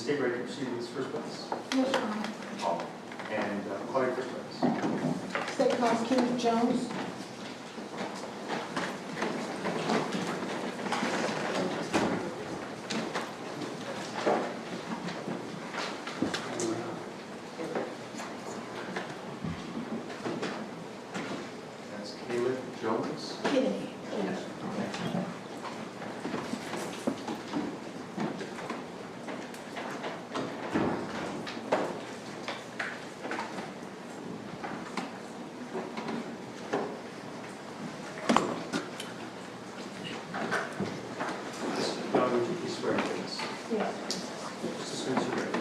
state ready to proceed with this first witness? Yes, Your Honor. Oh. And call your first witness. State Class Kenneth Jones. That's Caleb Jones. Kenneth. Would you please swear to this? Yes. Just as soon as you're ready.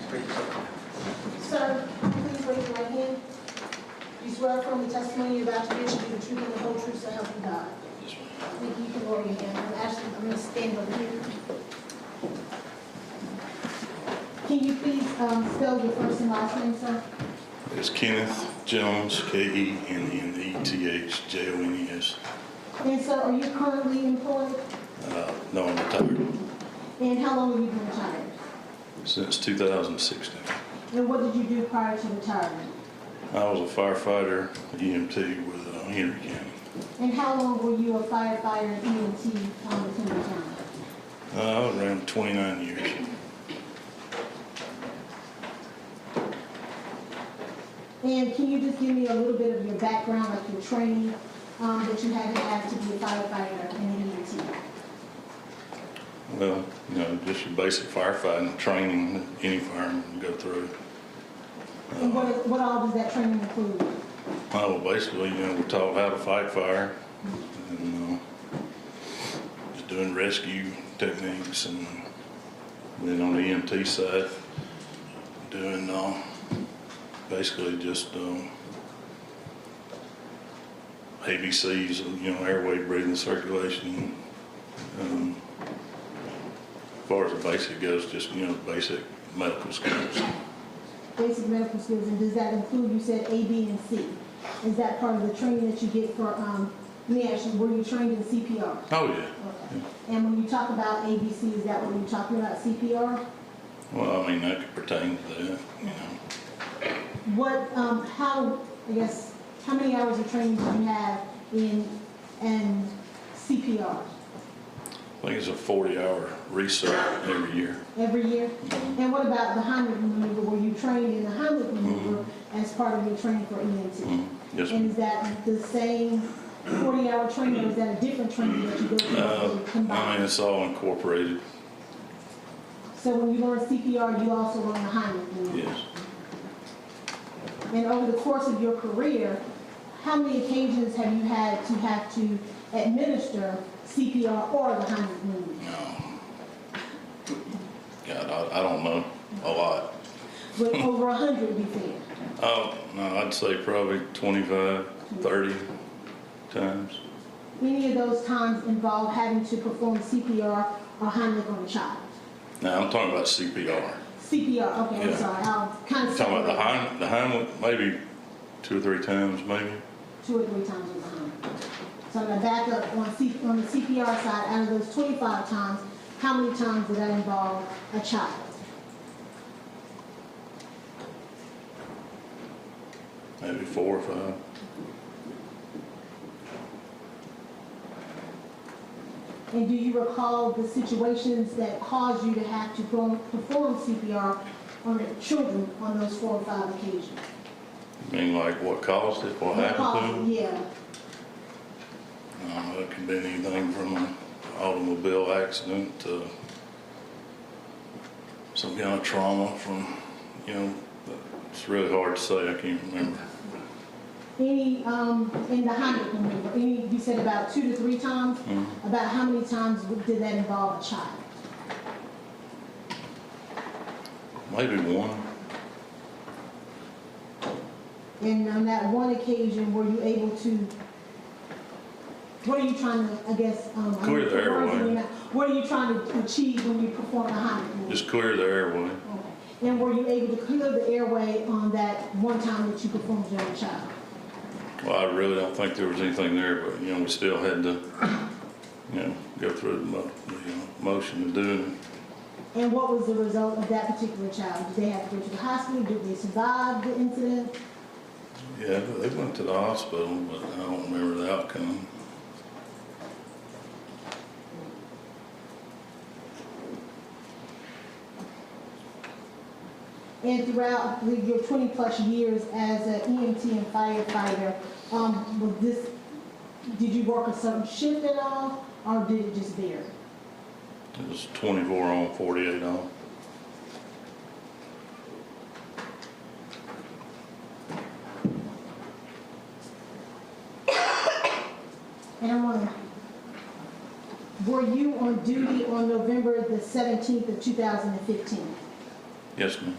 Great. Sir, please raise your right hand. You swear affirm the testimony you're about to give to be the truth and the whole truth, so help you God. Thank you. You can lower your hand. I'm going to stand over here. Can you please spell your first and last name, sir? It's Kenneth Jones, Kenneth Jones. And sir, are you currently employed? No, I'm retired And how long have you been retired? since 2016. And what did you do prior to retirement? I was a firefighter, EMT with Henry County. And how long were you a firefighter and EMT within the county? Around 29 years. And can you just give me a little bit of your background, like your training that you had to have to be a firefighter and an EMT? Well, just your basic firefighting training that any fireman can go through. And what all does that training include? Well, basically, we're taught how to fight fire and just doing rescue techniques, and then on the EMT side, doing basically just ABCs, airway, breathing, circulation. As far as the basic goes, just basic medical skills. Basic medical skills, and does that include, you said A, B, and C? Is that part of the training that you get for, let me ask you, were you trained in CPR? Oh, yeah. Okay. And when you talk about ABC, is that when you're talking about CPR? Well, I mean, that could pertain to that, What, how many hours of training do you have in CPR? I think it's a 40-hour reset every year. Every year? And what about the Heimlich maneuver? Were you trained in the Heimlich maneuver as part of your training for EMT? Yes, And is that the same 40-hour training, or is that a different training that you go through combined? I mean, it's all incorporated. So when you learn CPR, you also learn the Heimlich maneuver? Yes. And over the course of your career, how many occasions have you had to administer CPR or the Heimlich maneuver? God, I don't know. A lot. But over 100 would be fair. Oh, no, I'd say probably 25, 30 times. Any of those times involve having to perform CPR or Heimlich on a child? Now, I'm talking about CPR. CPR, okay, I'm Yeah. sorry. I'll kind of Talking about the Heimlich, maybe 2 or 3 times, maybe. 2 or 3 times with the Heimlich. So I'm going to back up on the CPR side. Out of those 25 times, how many times did that involve a child? Maybe 4 or 5. And do you recall the situations that caused you to have to perform CPR on the children on those 4 or 5 occasions? I mean, like what caused it, what happened to them? Yeah. It could be anything from an automobile accident to some kind of trauma from, it's really hard to say. I can't remember. Any, in the Heimlich maneuver, you said about 2 to 3 times? Mm-hmm. About how many times did that involve a child? Maybe 1. And on that one occasion, were you able to, what are you trying to, Clear the airway. What are you trying to achieve when you perform the Heimlich maneuver? Just clear the airway. Okay. And were you able to clear the airway on that one time that you performed as a child? Well, I really don't think there was anything there, but we still had to, go through the motion of doing And what was the result of that particular child? Did they have to go to the hospital? Did they survive the incident? it. Yeah, they went to the hospital, but I don't remember the outcome. And throughout, I believe, your 20-plus years as an EMT and firefighter, did you work a certain shift at all, or did it just vary? It was 24 on, 48 off. And I'm wondering, were you on duty on November the 17th of 2015? Yes, ma'am.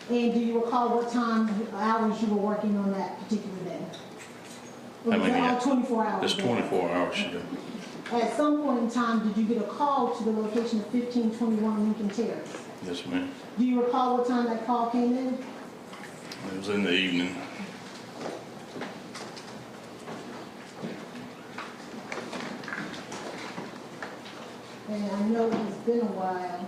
And do you recall what hours you were working on that particular day? Or How was it many? all 24 hours? It's 24 hours shift. At some point in time, did you get a call to the location of 1521 Lincoln Terrace? Yes, ma'am. Do you recall what time that call came in? It was in the evening. And I know it's been a while.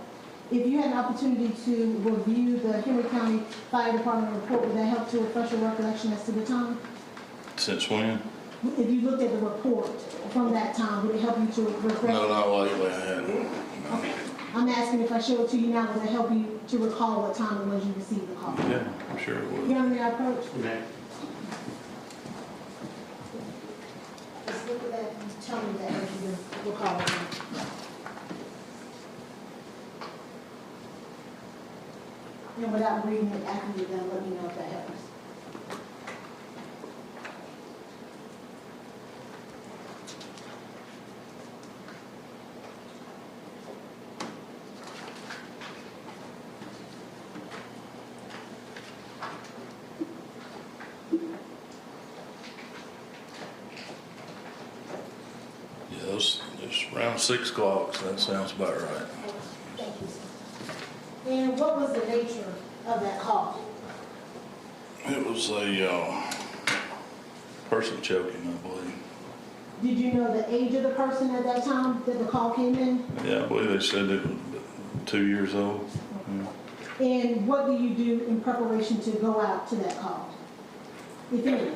If you had an opportunity to review the Henry County Fire Department report, would that help to refresh your recollection as to the time? Since when? If you looked at the report from that time, would it help you to refresh? No, not lately. I hadn't. Okay. I'm asking if I show it to you now, would it help you to recall what time it was you received the call? Yeah, I'm sure it You would. know what I mean, I approach? Okay. Just look at that and tell me that if you recall it. And without reading it after you're done, let me know if that helps. Yeah, it's around 6 o'clock, so that sounds about right. Thank you, sir. And what was the nature of that call? It was a person choking, I believe. Did you know the age of the person at that time that the call came in? Yeah, I believe they said it was 2 years old. Yeah. And what do you do in preparation to go out to that call? If any?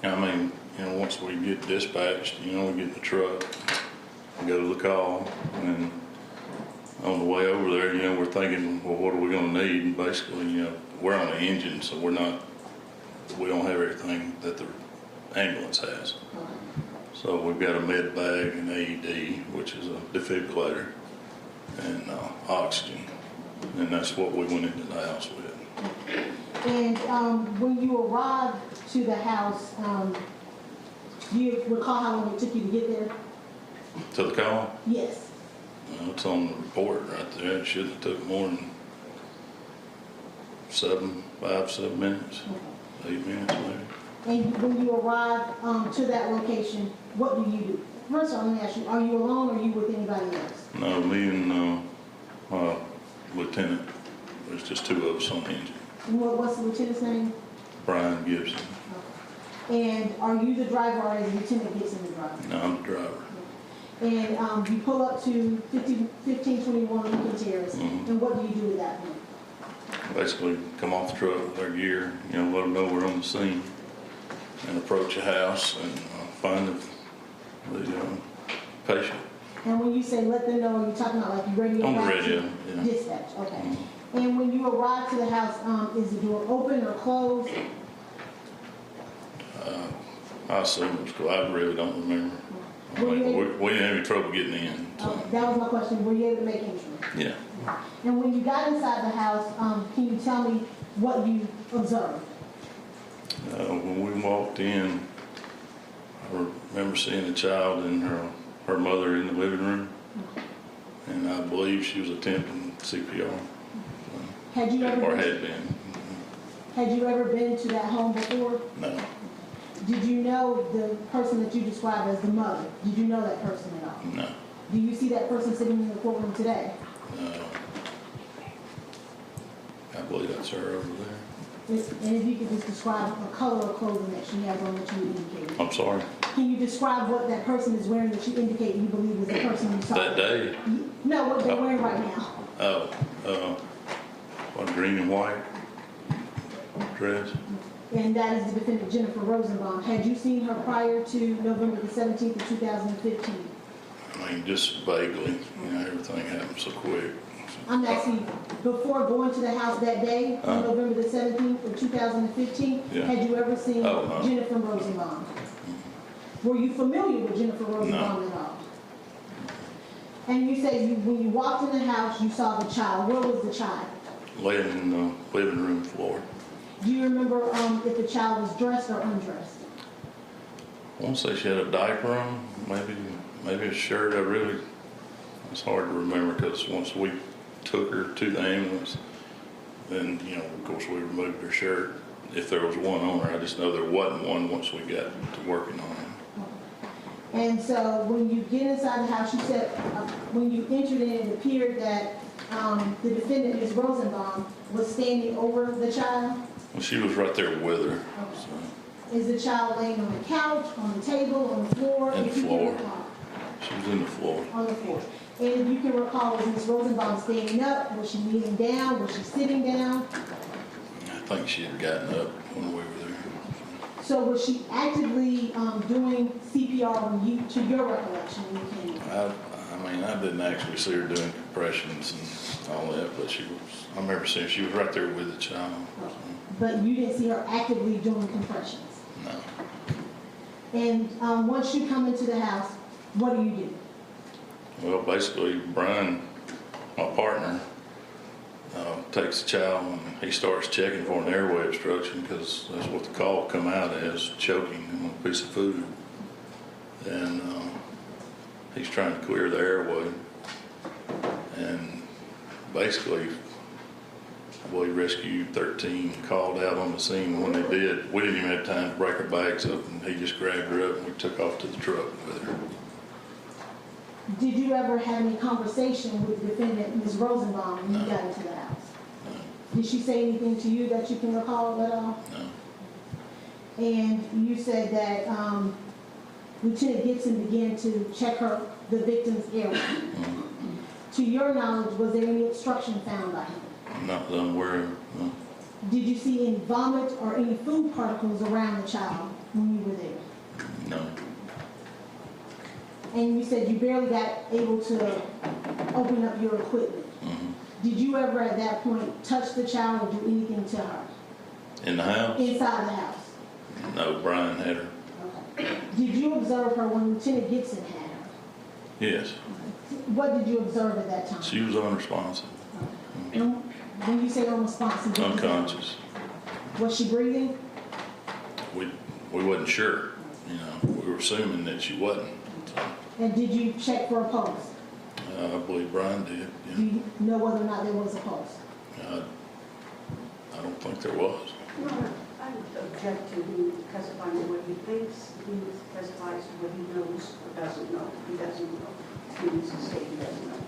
I mean, once we get dispatched, we get in the truck, we go to the call, and on the way over there, we're thinking, well, what are we gonna need? And basically, we're on an engine, so we don't have everything that the ambulance has. So we've got a med bag, an AED, which is a defibrillator, and oxygen, and that's what we went into the house with. And when you arrived to the house, do you recall how long it took you to get there? To the call? Yes. Well, it's on the report right there. It shouldn't have took more than 5, 7 minutes, 8 minutes maybe. And when you arrived to that location, what do you do? First of all, let me ask you, are you alone or are you with anybody else? No, me and my lieutenant. There's just 2 of us on the engine. And what's the lieutenant's name? Brian Gibson. And are you the driver or is Lieutenant Gibson the driver? No, I'm the driver. And you pull up to 1521 Lincoln Terrace, Mhm. and what do you do at that point? Basically, come off the truck with our gear, let them know we're on the scene, and approach a house and find the patient. And when you say let them know, are you talking about like radio? On the back radio, to yeah. Dispatch, okay. Mhm. And when you arrive to the house, is the door open or closed? I assume it was cool. I really don't remember. I mean, we didn't have any trouble getting in. So. That was my question. Were you able to make entry? Yeah. And when you got inside the house, can you tell me what you observed? When we walked in, I remember seeing a child and her mother in the living room, and I believe she was attempting CPR. Had you ever Or been, had been. had you ever been to that home before? No. Did you know the person that you described as the mother? Did you know that person at all? No. Do you see that person sitting in the courtroom today? I believe that's her over there. And if you could just describe a color of clothing that she has on that you indicated. I'm sorry. Can you describe what that person is wearing that you indicate you believe is the person you saw? That day? No, what they're wearing right now. What, green and white dress? And that is the defendant, Jennifer Rosenbaum. Had you seen her prior to November the 17th of 2015? I mean, just vaguely, everything happened so quick. I'm asking, before going to the house that day, on November the 17th of 2015, Yeah. had you ever seen No. Jennifer Rosenbaum? Were you familiar with Jennifer Rosenbaum No. at all? And you said when you walked in the house, you saw the child. Where was the child? Laying in the living room floor. Do you remember if the child was dressed or undressed? I want to say she had a diaper on, maybe a shirt. It's hard to remember because once we took her to the ambulance, then, of course we removed her shirt. If there was one on her, I just know there wasn't one once we got to working on it. And so when you get inside the house, you said when you entered in, it appeared that the defendant, Ms. Rosenbaum, was standing over the child. Well, she was right there with her. So. Is the child laying on the couch, on the table, on the floor? In the If you can floor. recall. She was in the floor. On the floor. And if you can recall, was Ms. Rosenbaum standing up? Was she kneeling down? Was she sitting down? I think she had gotten up when we were there. So was she actively doing CPR to your recollection when you came in? I didn't actually see her doing compressions and all that, but I remember seeing she was right there with the child. So. But you didn't see her actively doing compressions? No. And once you come into the house, what do? Well, basically, Brian, my partner, takes the child and he starts checking for an airway obstruction because that's what the call come out as, choking on a piece of food. And he's trying to clear the airway. And basically, I believe Rescue 13 called out on the scene. When they did, we didn't even have time to break her bags up, and he just grabbed her up and we took off to the truck with her. Did you ever have any conversation with the defendant, Ms. Rosenbaum, when you got into the house? No. Did she say anything to you that you can recall at all? No. And you said that Lieutenant Gibson began to check the victim's airway. To your knowledge, was there any obstruction found by him? Not that I'm aware of, no. Did you see any vomit or any food particles around the child when you were there? No. And you said you barely got able to open up your equipment. Mm-hmm. Did you ever at that point touch the child or do anything to her? In the house? Inside the house? No, Brian had her. Okay. Did you observe her when Lieutenant Gibson had her? Yes. What did you observe at that time? She was unresponsive. And when you say unresponsive, what does that mean? Unconscious. Was she breathing? We wasn't sure, we were assuming that she wasn't. So, And did you check for a pulse? I believe Brian did, Do yeah. you know whether or not there was a pulse? I don't think there was. Your Honor, I would object to him testifying to what he thinks. He testifies to what he knows or doesn't know. He doesn't know. He needs to state he doesn't know.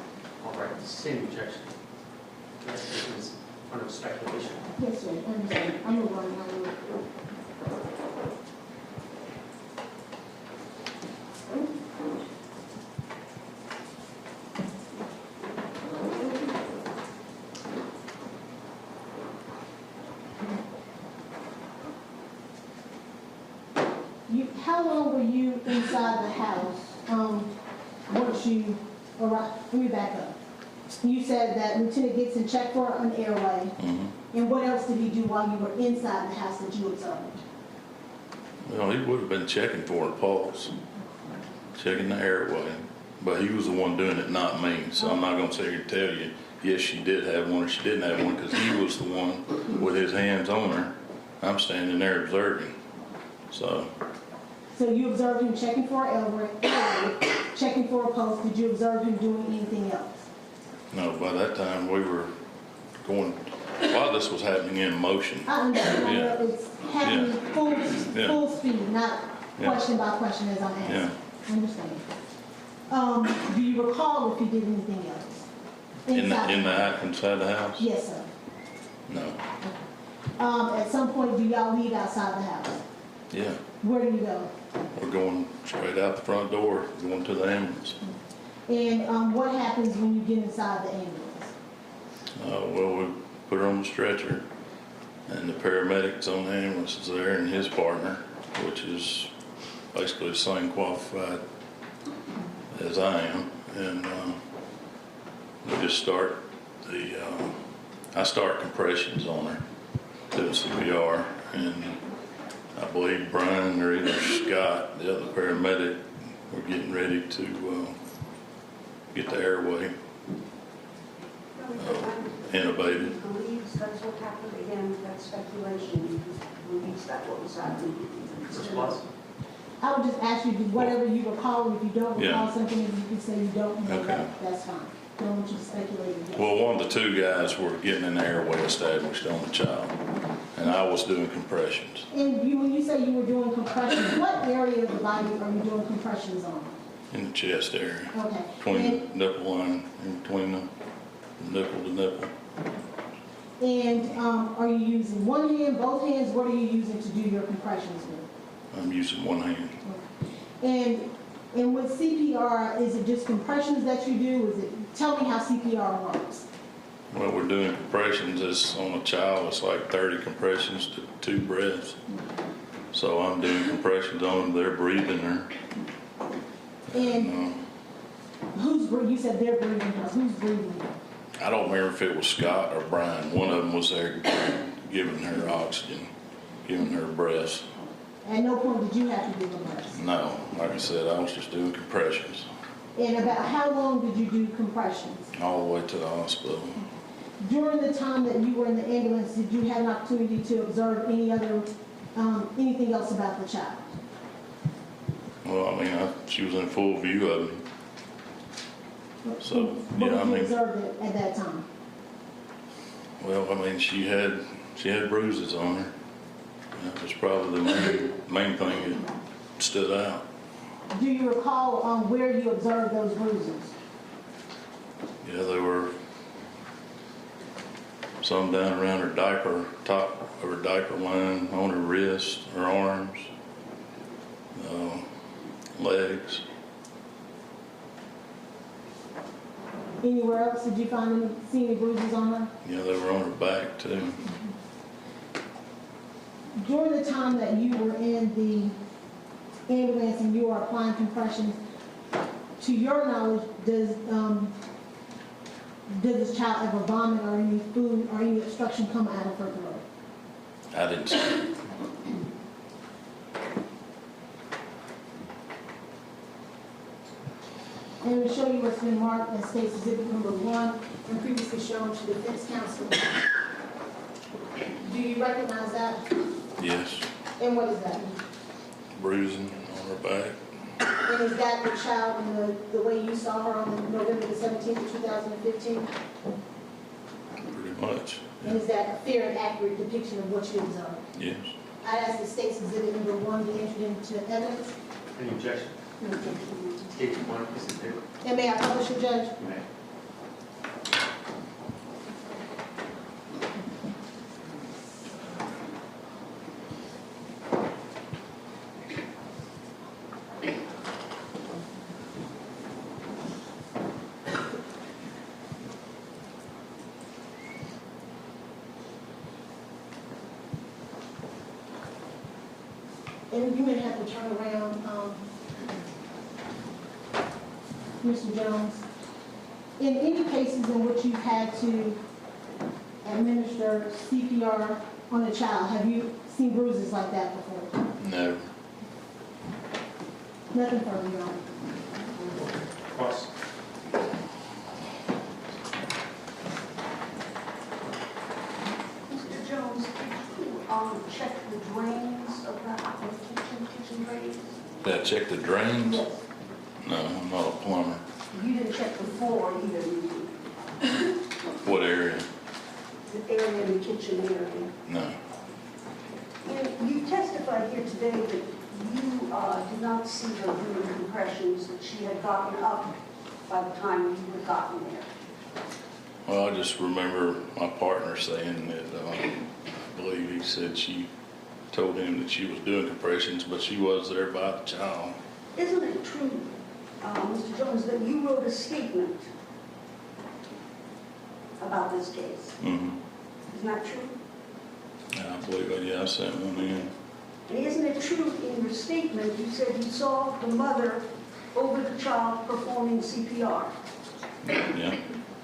All right, same objection. This is under speculation. Yes, sir. I understand. I'm going to run my little. How long were you inside the house once you arrived? Let me back up. You said that Lieutenant Gibson checked for an airway. Mm-hmm. And what else did he do while you were inside the house that you observed? Well, he would have been checking for a pulse, checking the airway, but he was the one doing it, not me. So I'm not going to sit here and tell you, yes, she did have one or she didn't have one, because he was the one with his hands on her. I'm standing there observing. So you observed him checking for an airway, checking for a pulse. Did you observe him doing anything else? no, by that time we were going, a lot of this was happening in motion. I understand. Yeah. It's happening Yeah. full speed, not Yeah. question by question as I'm asking. Yeah. I understand. Do you recall if he did anything else? Inside the house? Yes, sir. No. at some point, do y'all leave outside the house? Yeah, Where do you go? we're going straight out the front door, going to the ambulance. And what happens when you get inside the ambulance? Well, we put her on the stretcher, and the paramedics on the ambulance is there, and his partner, which is basically the same qualified as I am, and we just start I start compressions on her, doing CPR, and I believe Brian or either Scott, the other paramedic, were getting ready to get the airway intubated. He believes that's what happened. Again, that's speculation. He believes that's what was happening. Response? I would just ask you, whatever you recall, if you don't recall Yeah. something, if you can say you don't know Okay. that, that's fine. Don't want you to speculate again. Well, one of the two guys were getting an airway established on the child, and I was doing compressions. And when you say you were doing compressions, what area of the body are you doing compressions on? In the chest area, Okay. between the nipple line, in between the nipple to nipple. And are you using one hand, both hands? What are you using to do your compressions with? I'm using one hand. And with CPR, is it just compressions that you do? Tell me how CPR works. Well, we're doing compressions. It's on a child. It's like 30 compressions to 2 breaths. So I'm doing compressions on them. They're breathing her. And you said they're breathing her. Who's breathing her? I don't remember if it was Scott or Brian. One of them was there giving her oxygen, giving her breaths. At no point did you have to do the breaths? No, like I said, I was just doing compressions And about how long did you do compressions? all the way to the hospital. During the time that you were in the ambulance, did you have an opportunity to observe anything else about the child? Well, I mean, she was in full view of me. So, What yeah, I did you mean, observe at that time? well, I mean, she had bruises on her. That was probably the main thing that stood out. Do you recall where you observed those bruises? Yeah, there were some down around her diaper, top of her diaper line, on her wrist, her arms, legs. Anywhere else did you see any bruises on her? Yeah, they were on her back too. During the time that you were in the ambulance and you were applying compressions, to your knowledge, does this child ever vomit or any food or any obstruction come out of her throat? I didn't see it. And to show you what's been marked as State's Exhibit Number 1 and previously shown to the defense counsel. Do you recognize that? Yes, And what is that? bruising on her back. And is that the child in the way you saw her on November the 17th of 2015? Pretty much. And is that a fair and accurate depiction of what you observed? Yes. I ask the State's Exhibit Number 1 be entered into evidence. Any objection? State your point, piece of paper. And may I publish it, Judge? You may. And you may have to turn around, Mr. Jones. In any cases in which you've had to administer CPR on a child, have you seen bruises like that before? No. Nothing further, Your Honor. Cross. Mr. Jones, did you check the drains of the kitchen drains? Did I check the drains? Yes. No, I'm not a plumber. You didn't check the floor either, did you? What area? The area in the kitchen area. No. And you testified here today that you did not see her doing compressions, that she had gotten up by the time you had gotten there. Well, I just remember my partner saying that, I believe he said she told him that she was doing compressions, but she was there by the child. Isn't it true, Mr. Jones, that you wrote a statement about this case? Mm-hmm. Isn't that true? I believe, yeah, I sent one in. And isn't it true in your statement, you said you saw the mother over the child performing CPR? Yeah,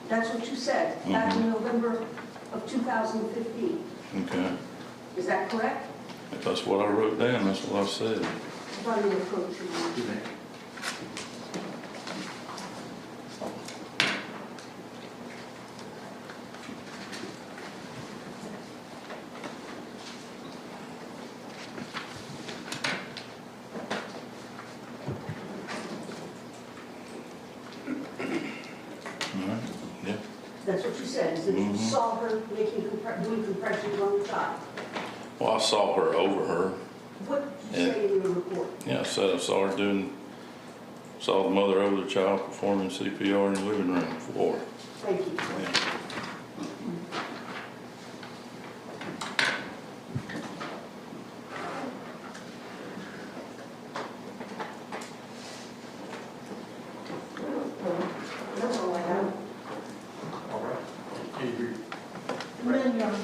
That's what you said back in November of 2015. okay. Is that correct? If that's what I wrote down, that's what I said. By your approach, Your Honor. You may. All right, yeah. That's what you said, is that you saw her doing compressions on the child. Well, I saw her over her. What did you say in your report? Yeah, I said I saw her saw the mother over the child performing CPR in the living room floor. Thank you. Yeah. That's all I have. All right. Any brief? None, Your Honor.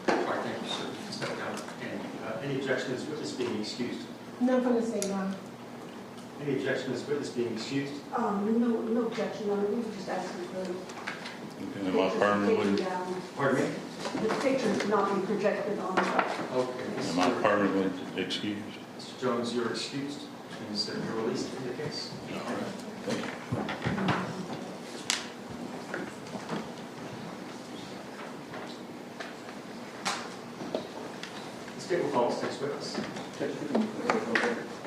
All right, thank you, sir. Step down. And any objection to this witness being excused? None from the state, Your Honor. Any objection to this witness being excused? No objection, Your Honor. We were just asking for Okay, am I permanently, Pardon me? the pictures not be projected on the Okay. am I permanently excused? Mr. Jones, you're excused, and so you're released from the case. All right, thank you. The state will call this next witness.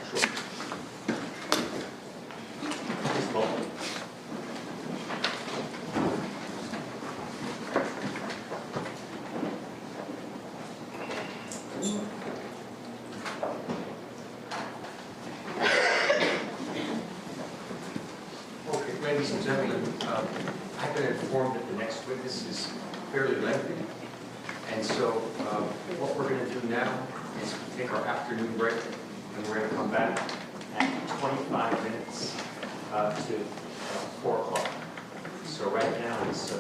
Sure. Ms. Baldwin. Okay, ladies and gentlemen, I've been informed that the next witness is fairly lengthy. And so what we're going to do now is take our afternoon break, and we're going to come back at 25 minutes to 4 o'clock. So right now it's